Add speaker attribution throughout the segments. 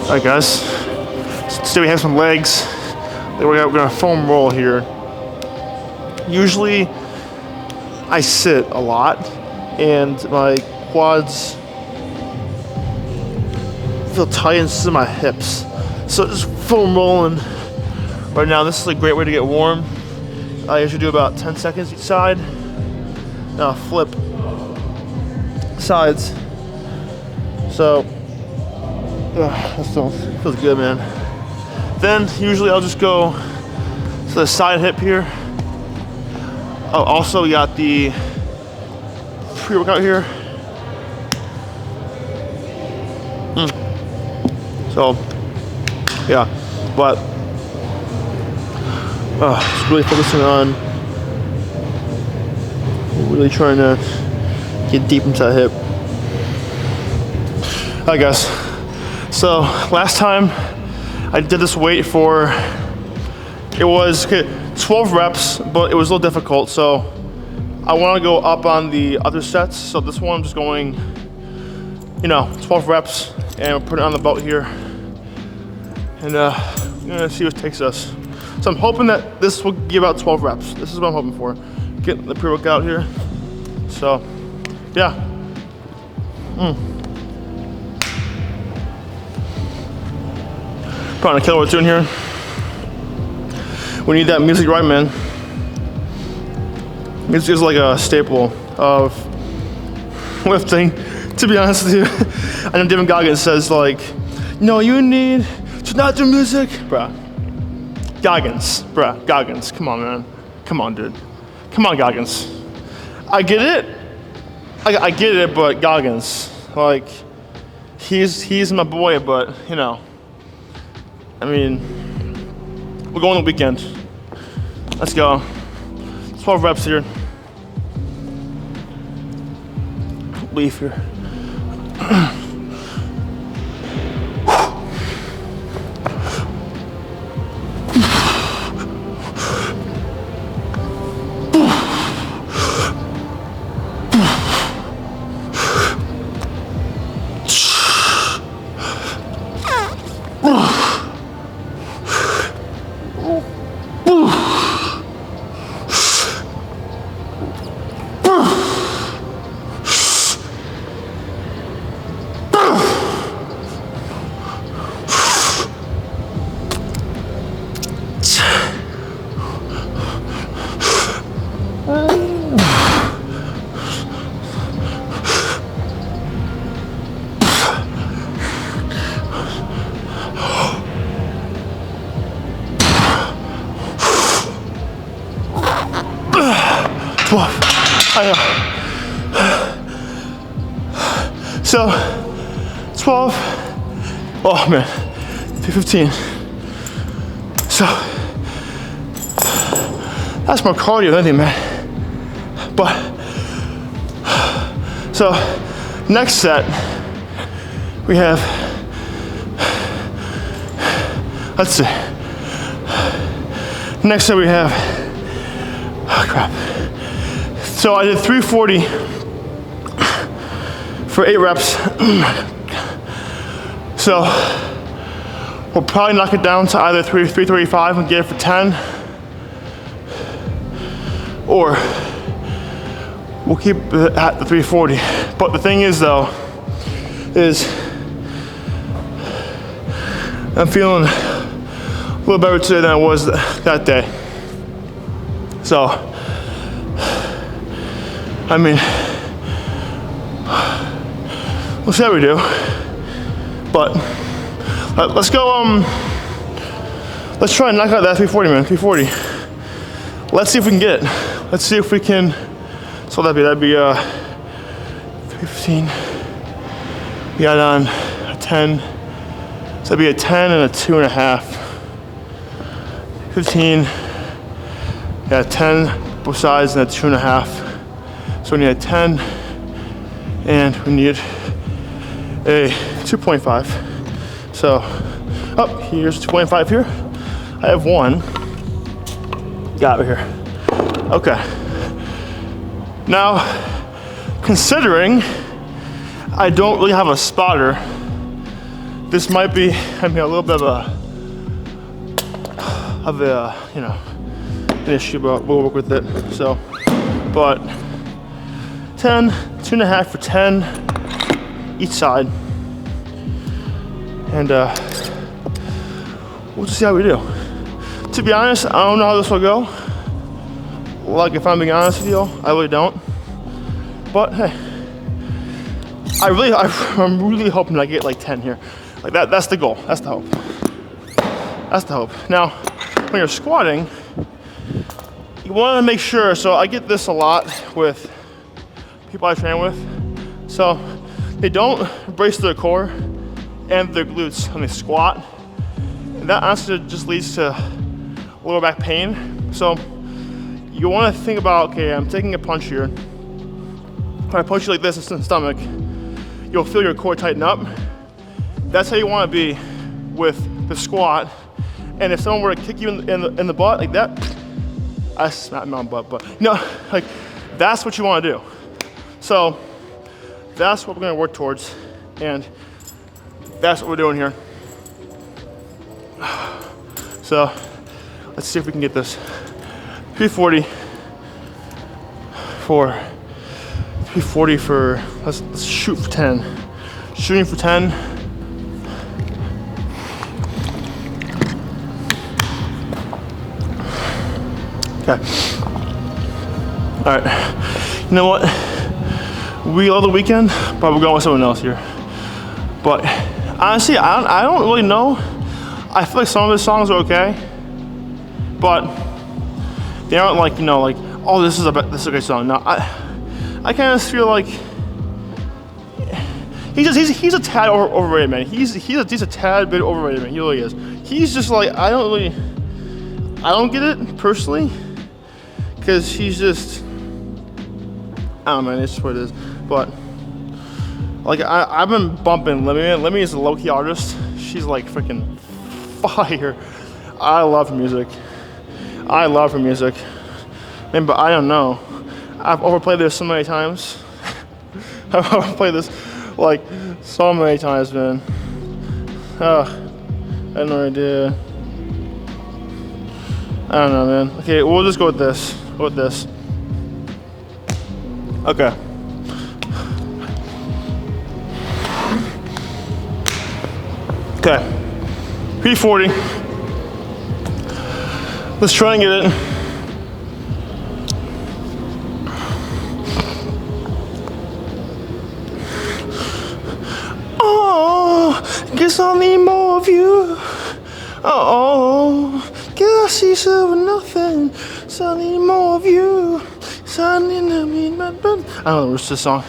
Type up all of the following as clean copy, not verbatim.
Speaker 1: Alright guys, so today we have some legs. We're gonna foam roll here. Usually I sit a lot and my quads feel tight into my hips. So just foam rolling right now. This is a great way to get warm. I usually do about 10 seconds each side. Now flip sides. So that still feels good, man. Then usually I'll just go to the side hip here. Oh, also we got the pre-workout here. So yeah, but just really focusing on really trying to get deep into that hip. Alright guys, so last time I did this weight for, it was 12 reps, but it was a little difficult, so I want to go up on the other sets. So this one I'm just going, 12 reps, and we'll put it on the belt here, and I'm gonna see what it takes us. So I'm hoping that this will give out 12 reps. This is what I'm hoping for. Get the pre-workout here. So yeah. Trying to kill what we're doing here. We need that music right, man. Music is like a staple of lifting, to be honest with you. I know David Goggins says like, no, you need to not do music. Bruh. Goggins, come on, man. Come on, dude. Come on, Goggins. I get it. I get it, but Goggins, like, he's my boy, but I mean, we're going the weekend. Let's go. 12 reps here. Leaf here. So 12, oh man, 15. So that's more cardio than anything, man. But so next set we have, let's see. Next set we have, oh crap. So I did 340 for 8 reps. So we'll probably knock it down to either 335 and get it for 10, or we'll keep it at the 340. But the thing is though, is I'm feeling a little better today than I was that day. So, I mean, we'll see how we do. But let's go, let's try and knock out that 340, man, 340. Let's see if we can get it. Let's see if we can, so that'd be 315. We got on a 10. So that'd be a 10 and a 2.5. 15. Yeah, 10 both sides and a 2.5. So we need a 10 and we need a 2.5. So, here's 2.5 here. I have one. Got it here. Okay. Now, considering I don't really have a spotter, This might be, I mean, a little bit of a, you know, an issue, but we'll work with it. So, but 10, 2.5 for 10 each side. And we'll just see how we do. To be honest, I don't know how this will go. Like, if I'm being honest with you, I really don't. But hey, I'm really hoping I get like 10 here. Like that's the goal, that's the hope. That's the hope. Now, when you're squatting, you wanna make sure, so I get this a lot with people I train with. So they don't brace their core and their glutes when they squat. And that honestly just leads to lower back pain. So you wanna think about, okay, I'm taking a punch here. If I punch you like this in the stomach, you'll feel your core tighten up. That's how you wanna be with the squat. And if someone were to kick you in the butt like that, I smacked my own butt, but no, like that's what you wanna do. So that's what we're gonna work towards, and that's what we're doing here. So let's see if we can get this. 340 for, let's shoot for 10. Shooting for 10. Okay. All right. You know what? We love the weekend, but we're going with someone else here. But honestly, I don't really know. I feel like some of his songs are okay, but they aren't like, you know, like, oh, this is a great song. No, I kind of feel like he's a tad overrated, man. He's a tad bit overrated, man. He really is. He's just like, I don't get it personally, because he's just, I don't know, man, it's just what it is. But like I've been bumping Lemmy. Lemmy is a low-key artist. She's like freaking fire. I love her music. Man, but I don't know. I've overplayed this so many times. I've overplayed this like so many times, man. I have no idea. I don't know, man. Okay, we'll just go with this. Okay. Okay. 340. Let's try and get it. Oh, guess I need more of you. Oh, guess I see silver nothing. So I need more of you. So I need to be my bed. I don't know what's this song.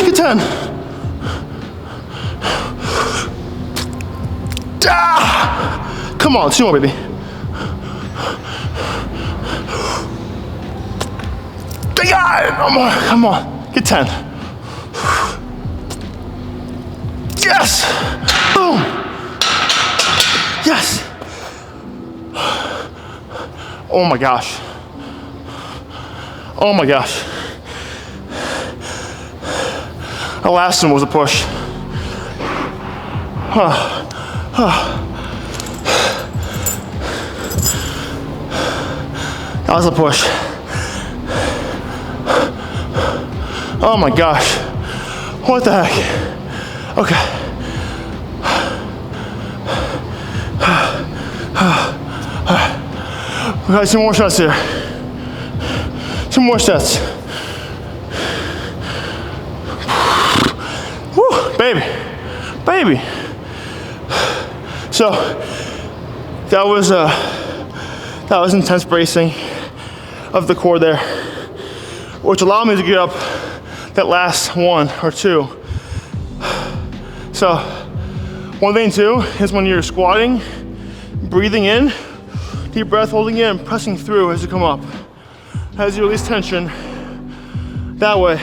Speaker 1: Get 10. Ah! Come on, 2 more, baby. Come on, get 10. Yes! Boom! Yes! Oh my gosh. Oh my gosh. The last one was a push. That was a push. Oh my gosh. What the heck? Okay. We got 2 more shots here. 2 more sets. Woo, baby. So that was intense bracing of the core there. which allowed me to get up that last one or two. So one thing too is when you're squatting, breathing in, deep breath, holding it, and pressing through as you come up. As you release tension, that way,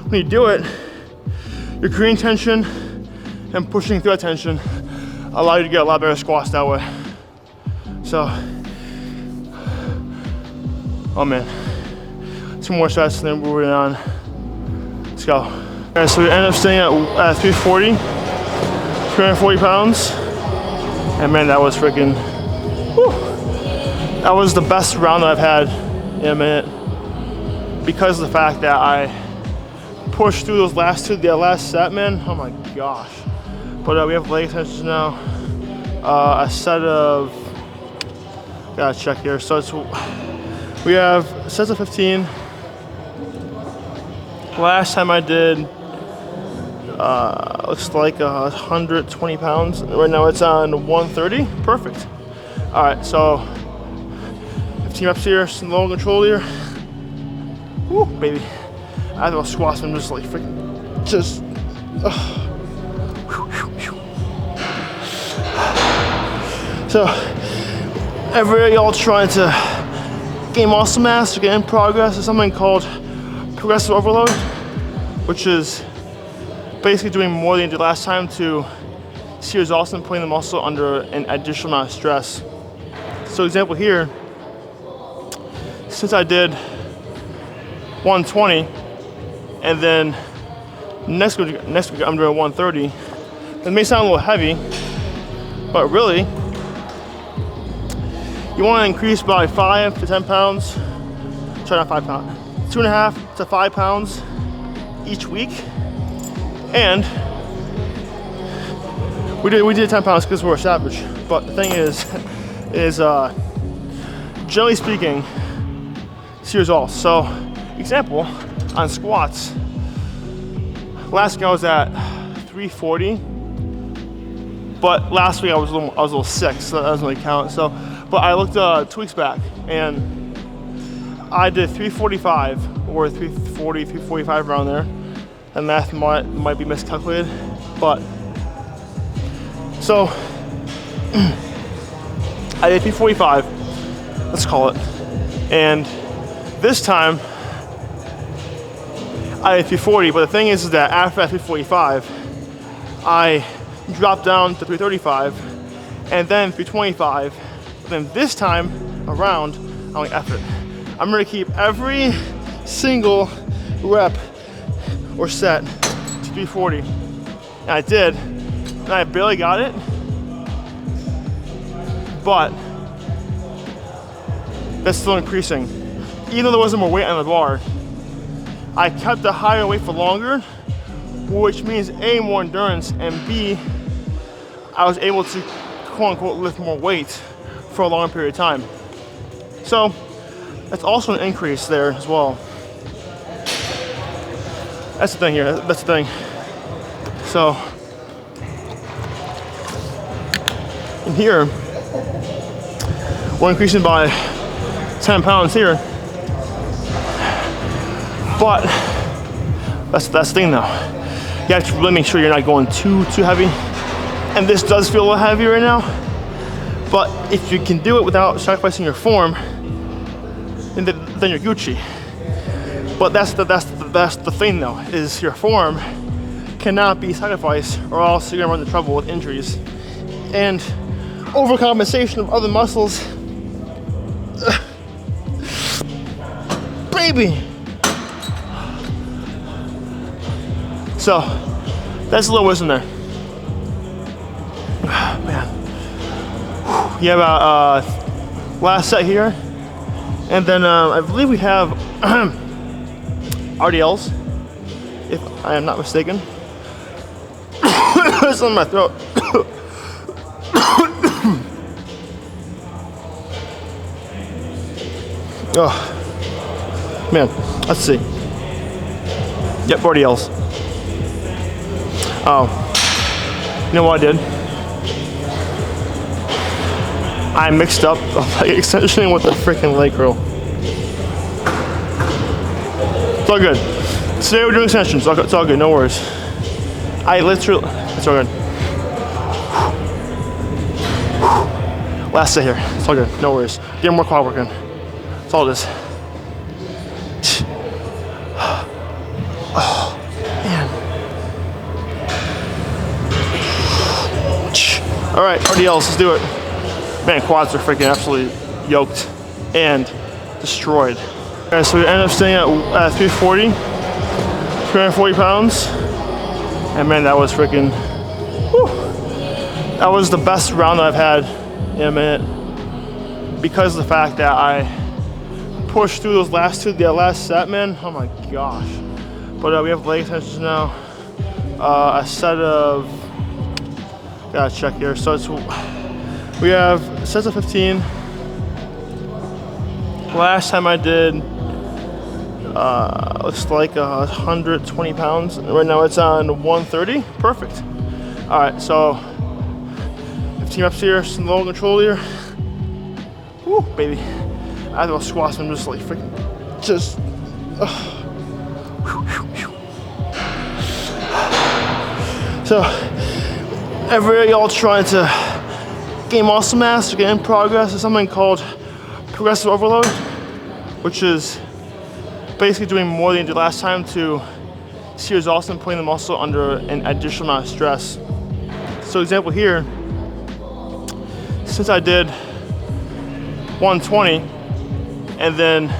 Speaker 1: when you do it, you're creating tension and pushing through that tension, allow you to get a lot better squats that way. So, oh man, 2 more sets and then we're moving on. Let's go. All right, so we end up staying at 340 pounds. And man, that was freaking, whew. That was the best round that I've had in a minute because of the fact that I pushed through those last two, the last set, man. Oh my gosh. But we have leg extensions now. A set of, gotta check here. So we have sets of 15. Last time I did, looks like 120 pounds. Right now it's on 130. Perfect. All right, so 15 reps here, some low control here. Woo, baby. I have those squats, I'm just like freaking, just. So, every y'all trying to gain muscle mass or get in progress is something called progressive overload, which is basically doing more than you did last time to see results and putting the muscle under an additional amount of stress. So example here, since I did 120 and then next week I'm doing 130, it may sound a little heavy, but really you want to increase by 5 to 10 pounds, sorry, not 5 pounds, 2.5 to 5 pounds each week. And we did 10 pounds because we're a savage. But the thing is generally speaking, see results. So, example, on squats, last week I was at 340, but last week I was a little sick, so that doesn't really count. So, but I looked 2 weeks back, and I did 345 or 340, 345 around there. The math might be miscalculated, but so I did 345, let's call it, and this time I did 340. But the thing is that after that 345, I dropped down to 335, and then 325. Then this time around, I'm like, F it. I'm gonna keep every single rep or set to 340. And I did, and I barely got it, but that's still increasing. Even though there wasn't more weight on the bar, I kept the higher weight for longer, which means A, more endurance, and B, I was able to quote unquote lift more weight for a longer period of time. So that's also an increase there as well. That's the thing here, that's the thing. So, in here, we're increasing by 10 pounds here. But, that's the thing though. You have to really make sure you're not going too heavy. And this does feel a little heavy right now. But if you can do it without sacrificing your form, then you're Gucci. But that's the thing though, is your form cannot be sacrificed, or else you're gonna run into trouble with injuries and overcompensation of other muscles. Baby. So that's a little wisdom there. Man. Yeah, about last set here, and then I believe we have RDLs, if I am not mistaken. It's on my throat. Oh man, let's see. Yep, RDLs. Oh, you know what I did? I mixed up the leg extension with the freaking leg curl. It's all good. Today we're doing extensions. It's all good, no worries. I literally, it's all good. Last set here. It's all good, no worries. Get more quad working. That's all it is. Oh, man. All right, RDLs, let's do it. Man, quads are freaking absolutely yoked and destroyed. All right, so we ended up staying at 340 pounds. And man, that was freaking, whew. That was the best round that I've had in a minute because of the fact that I pushed through those last two, the last set, man. Oh my gosh. But we have leg extensions now. A set of, gotta check here. So we have sets of 15. Last time I did, looks like 120 pounds. Right now it's on 130. Perfect. All right, so 15 reps here, some low control here. Woo, baby. I have those squats, I'm just like freaking, just. So, every y'all trying to gain muscle mass or get in progress is something called progressive overload, which is basically doing more than you did last time to see results and putting the muscle under an additional amount of stress. So example here, since I did 120 and then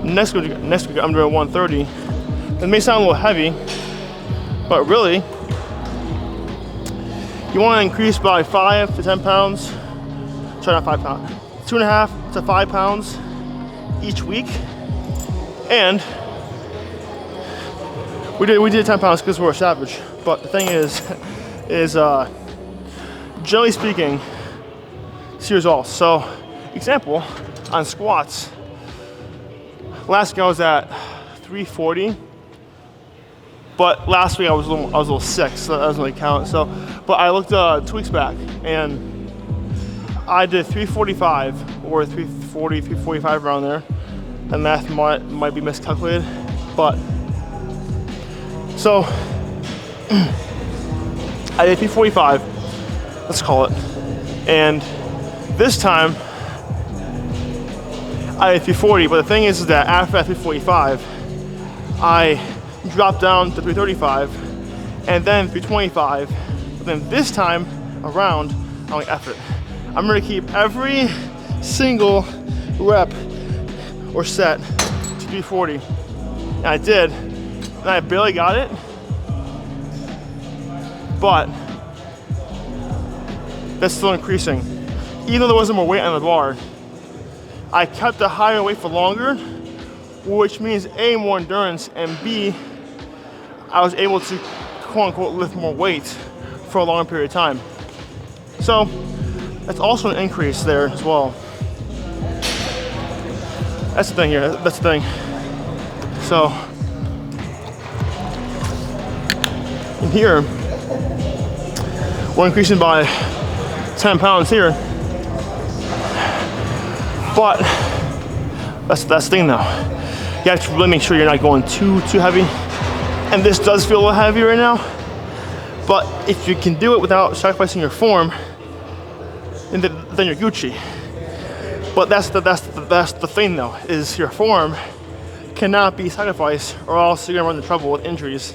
Speaker 1: next week I'm doing 130, it may sound a little heavy, but really you want to increase by 5 to 10 pounds, sorry, not 5 pounds, 2.5 to 5 pounds each week. And we did 10 pounds because we're a savage. But the thing is generally speaking, see results. So, example, on squats, last week I was at 340, but last week I was a little sick, so that doesn't really count. So, but I looked 2 weeks back, and I did 345 or 340, 345 around there. The math might be miscalculated, but so I did 345, let's call it, and this time I did 340. But the thing is that after that 345, I dropped down to 335, and then 325. But then this time around, I'm like, F it. I'm gonna keep every single rep or set to 340. And I did, and I barely got it, but that's still increasing. Even though there wasn't more weight on the bar, I kept the higher weight for longer, which means A, more endurance, and B, I was able to quote unquote lift more weight for a longer period of time. So that's also an increase there as well. That's the thing here, that's the thing. So, in here, we're increasing by 10 pounds here. But, that's the thing though. You have to really make sure you're not going too heavy. And this does feel a little heavy right now. But if you can do it without sacrificing your form, then you're Gucci. But that's the thing though, is your form cannot be sacrificed or else you're gonna run into trouble with injuries.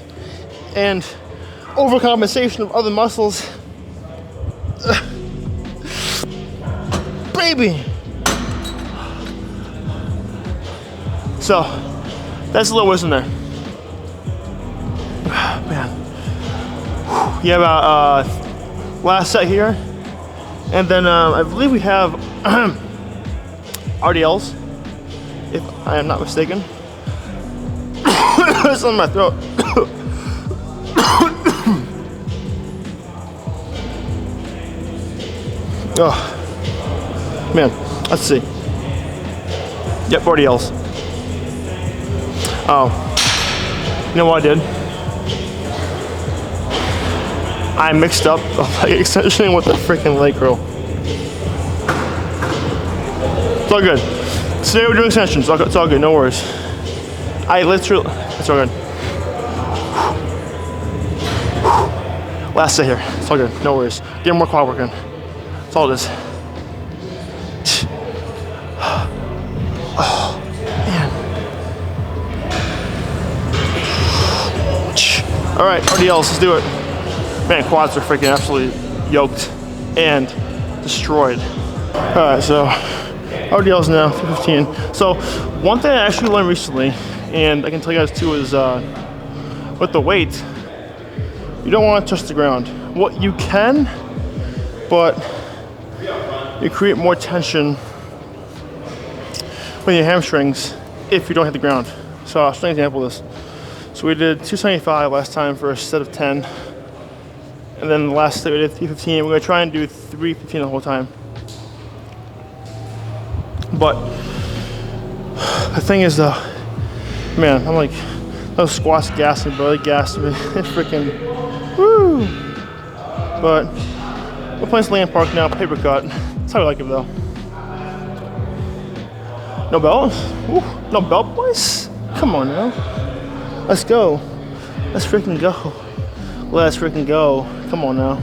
Speaker 1: And overcompensation of other muscles. Baby! So, that's a little wisdom there. Man. You have a last set here. And then I believe we have RDLs, if I am not mistaken. It's on my throat. Oh, man, let's see. Yep, RDLs. Oh, you know what I did? I mixed up a leg extension with a freaking leg curl. It's all good. Today we're doing extensions. It's all good, no worries. I literally, it's all good. Last set here, it's all good, no worries. Get more quad work in, that's all it is. Oh, man. All right, RDLs, let's do it. Man, quads are freaking absolutely yoked and destroyed. All right, so RDLs now, 315. So one thing I actually learned recently, and I can tell you guys too, is with the weight, you don't want to touch the ground. What you can, but you create more tension with your hamstrings if you don't hit the ground. So I'll show you an example of this. So we did 275 last time for a set of 10. And then the last set we did 315. We're gonna try and do 315 the whole time. But the thing is though, man, I'm like, those squats gassed me, bro, they gassed me. It's freaking, woo! But we're playing Land Park now, paper cut. That's how we like it though. No belt? Ooh, no belt, boys? Come on now. Let's go. Let's freaking go. Let's freaking go. Come on now.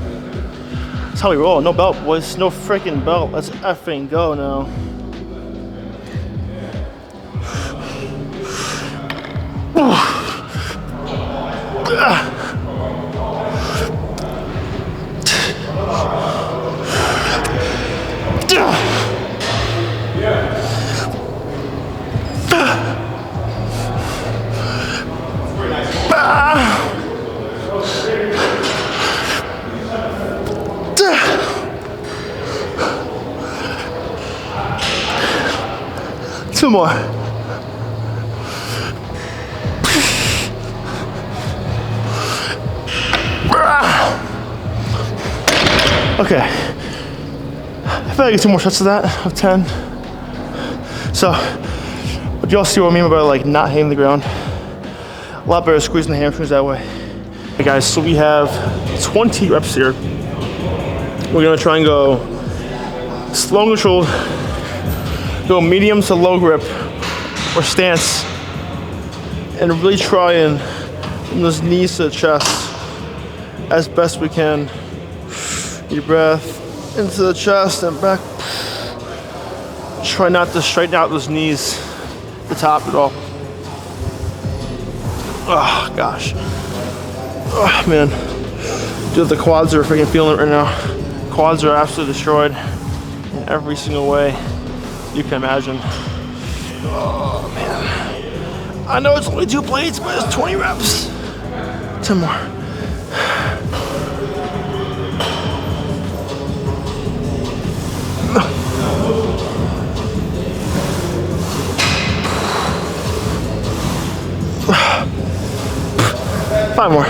Speaker 1: That's how we roll. No belt, boys. No freaking belt. Let's effing go now. Two more. Okay. I feel like I get 2 more shots of that, of 10. So, but y'all see what I mean about like not hitting the ground? A lot better squeezing the hamstrings that way. Hey guys, so we have 20 reps here. We're gonna try and go slow and controlled, go medium to low grip or stance, and really try and from those knees to the chest as best we can. Deep breath into the chest and back. Try not to straighten out those knees, the top at all. Oh gosh. Oh man. Dude, the quads are freaking feeling it right now. Quads are absolutely destroyed in every single way you can imagine. Oh man. I know it's only 2 plates, but it's 20 reps. 10 more. Five more.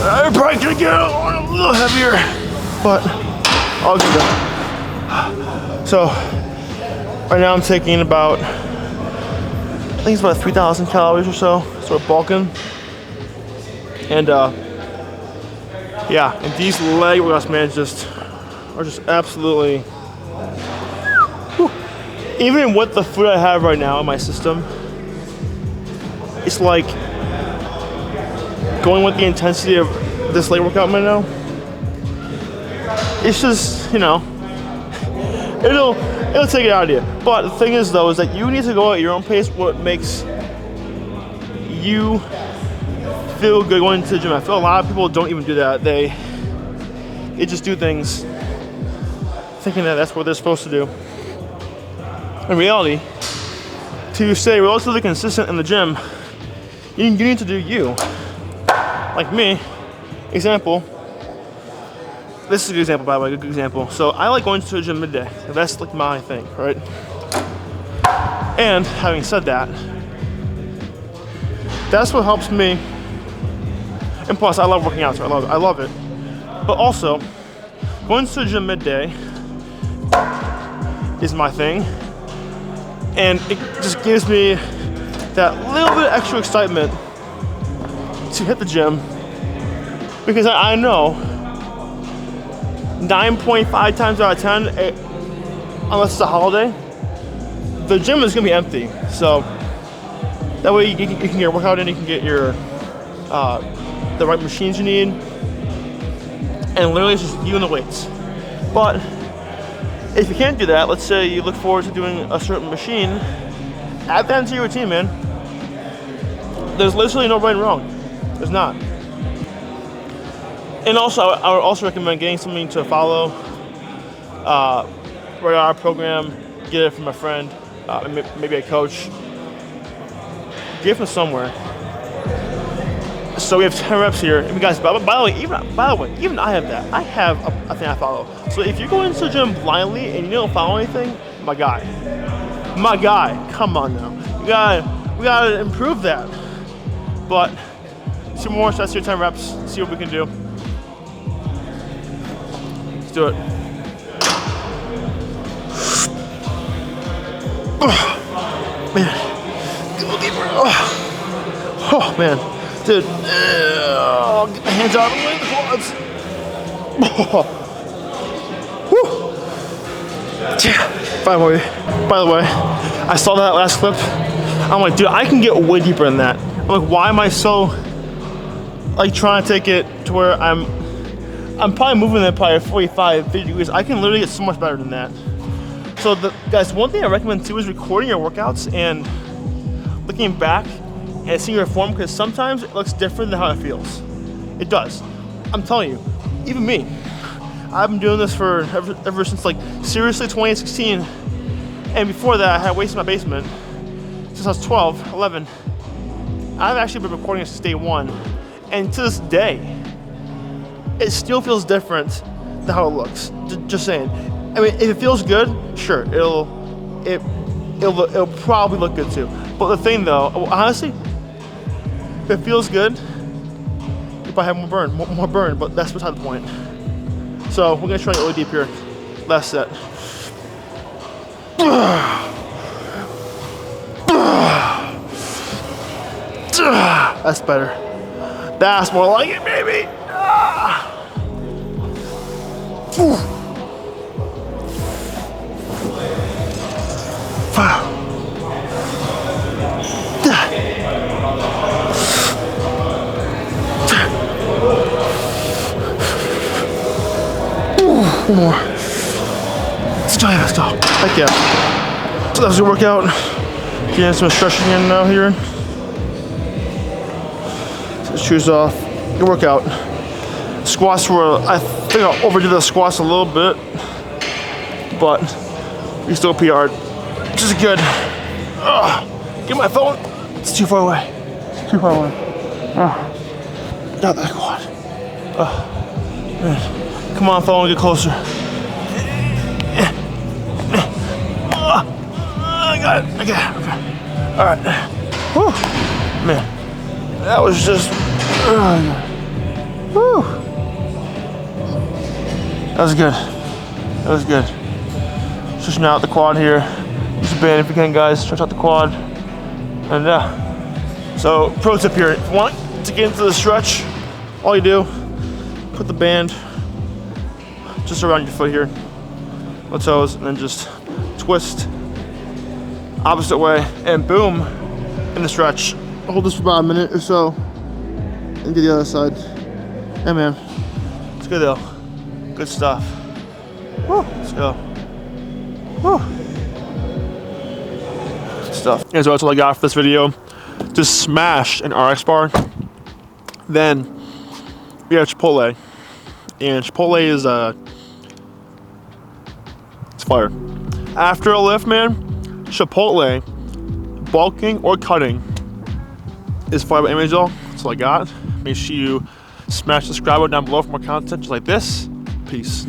Speaker 1: I'm probably gonna get a little heavier, but I'll do that. So right now I'm taking about, I think it's about 3,000 calories or so, sort of bulking. And yeah, and these leg workouts, man, are just absolutely, whew. Even with the food I have right now in my system, it's like going with the intensity of this leg workout right now. It's just, you know, it'll take it out of you. But the thing is though, is that you need to go at your own pace, what makes you feel good going to the gym. I feel a lot of people don't even do that. They just do things thinking that that's what they're supposed to do. In reality, to stay relatively consistent in the gym, you need to do you. Like me, example, this is a good example, by the way, a good example. So I like going to the gym midday. That's like my thing, right? And having said that, that's what helps me. And plus, I love working out, so I love it. But also, going to the gym midday is my thing. And it just gives me that little bit of extra excitement to hit the gym, because I know 9.5 times out of 10, unless it's a holiday, the gym is gonna be empty. So that way you can get your workout in, you can get your the right machines you need, and literally it's just you and the weights. But if you can't do that, let's say you look forward to doing a certain machine, add that into your routine, man. There's literally no right and wrong. There's not. And also, I would also recommend getting something to follow. Right on our program, get it from a friend, maybe a coach. Get it from somewhere. So we have 10 reps here. And guys, by the way, even I have that. I have a thing I follow. So if you're going to the gym blindly and you don't follow anything, my guy, come on now. We gotta improve that. But 2 more sets here, 10 reps. See what we can do. Let's do it. Oh, man. A little deeper. Oh man. Dude. Get my hands out of the way, the quads. Oh. Yeah. By the way, I saw that last clip. I'm like, dude, I can get way deeper than that. I'm like, why am I so like trying to take it to where I'm probably moving it probably 45, 50 degrees. I can literally get so much better than that. So guys, one thing I recommend too is recording your workouts and looking back and seeing your form, because sometimes it looks different than how it feels. It does. I'm telling you, even me. I've been doing this for ever since like seriously 2016, and before that I had weights in my basement since I was 12, 11. I've actually been recording since day 1, and to this day, it still feels different than how it looks. Just saying. I mean, if it feels good, sure, it'll probably look good too. But the thing though, honestly, if it feels good, you probably have more burn, but that's beside the point. So we're gonna try to get really deep here. Last set. That's better. That's more like it, baby. One more. Let's go. Heck yeah. So that was your workout. Getting some stretching in now here. Take the shoes off. Good workout. Squats were, I think I overdid the squats a little bit, but we still PR'd, which is good. Get my phone. It's too far away. Got that quad. Man. Come on, phone, get closer. I got it. Okay. All right. Whew. Man, that was just. Whew. That was good. Stretching out the quad here. Use a band if you can, guys. Stretch out the quad. And so pro tip here: if you want to get into the stretch, all you do, put the band just around your foot here, the toes, and then just twist opposite way, and boom, in the stretch. Hold this for about a minute or so, and get the other side. Hey man, it's good though. Good stuff. Woo, let's go. Woo. Good stuff. And so that's all I got for this video. Just smash an RX bar. Then we have Chipotle, and Chipotle is it's fire. After a lift, man, Chipotle, bulking or cutting, is fire by image though. That's all I got. Make sure you smash the subscribe button down below for more content just like this. Peace.